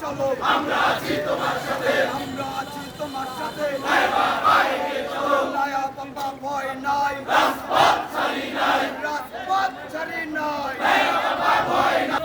চলো আমরা আছি তোমার সাথে, আমরা আছি তোমার সাথে। নয়া বাবা ভয় নাই, রাজপথ ছাড়ি নাই, রাজপথ ছাড়ি নাই। নয়া বাবা ভয় নাই।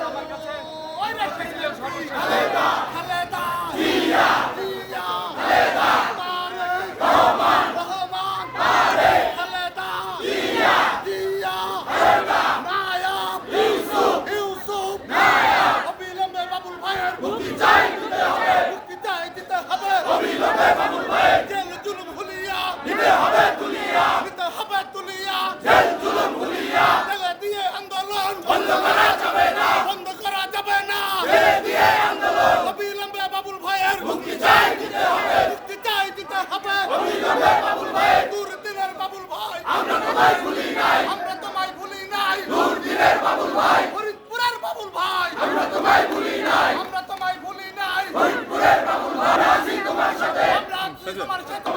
আমার কাছে ওই রেখে দিও খালেদা, খালেদা জিয়া, জিয়া খালেদা, তারেক রহমান, রহমান তারেক, খালেদা জিয়া, জিয়া খালেদা, নায়াব ইউসুফ, ইউসুফ নায়াব। অবিলম্বে বাবুল ভাইয়ের মুক্তি চাই, দিতে হবে, মুক্তি চাই, দিতে হবে। অবিলম্বে বাবুল ভাইয়ের জেল জুলুম হুলিয়া দিতে হবে, তুলিয়া দিতে হবে, তুলিয়া জেল জুলুম হুলিয়া। জেলে দিয়ে আন্দোলন বন্ধ করা যাবে না, বন্ধ করা যাবে না। জেলে দিয়ে আন্দোলন অবিলম্বে বাবুল ভাইয়ের মুক্তি চাই, দিতে হবে, মুক্তি চাই, দিতে হবে। অবিলম্বে বাবুল ভাইয়ের দুর্দিনের বাবুল ভাই, আমরা তোমায় ভুলি নাই, আমরা তোমায় ভুলি নাই। দুর্দিনের বাবুল ভাই, ফরিদপুরের বাবুল ভাই, আমরা তোমায় ভুলি নাই, আমরা তোমায় ভুলি নাই। ফরিদপুরের বাবুল ভাই, আমরা আছি তোমার সাথে, আমরা আছি তোমার সাথে।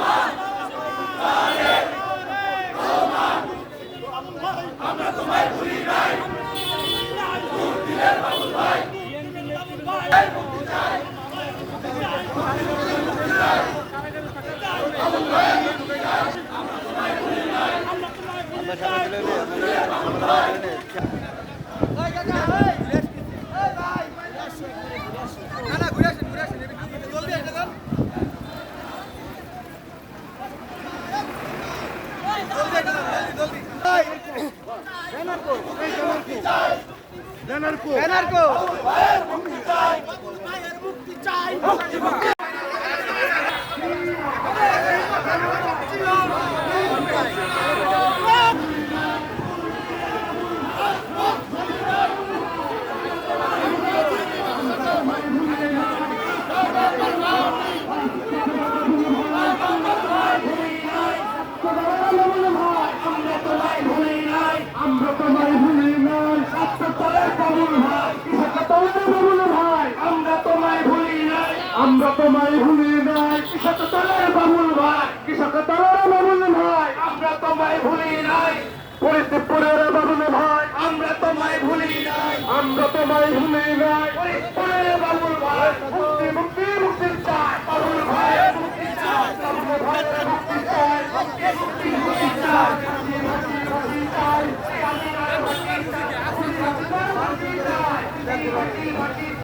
আমরা তোমায় ভুলি নাই, দুর্দিনের বাবুল ভাই, মুক্তি চাই, আমরা তোমায় ভুলি নাই। কৃষক দলের বাবুল ভাই, কৃষক দলের বাবুল ভাই, আমরা তোমায় ভুলি নাই। ফরিদপুরের বাবুল ভাই, আমরা তোমায় ভুলি নাই, আমরা তোমায় ভুলি নাই। ফরিদপুরের বাবুল ভাই, মুক্তি মুক্তি মুক্তি চাই, বাবুল ভাই মুক্তি চাই, বাবুল ভাই মুক্তি চাই, মুক্তি মুক্তি মুক্তি চাই, মুক্তি মুক্তি চাই, মুক্তি চাই।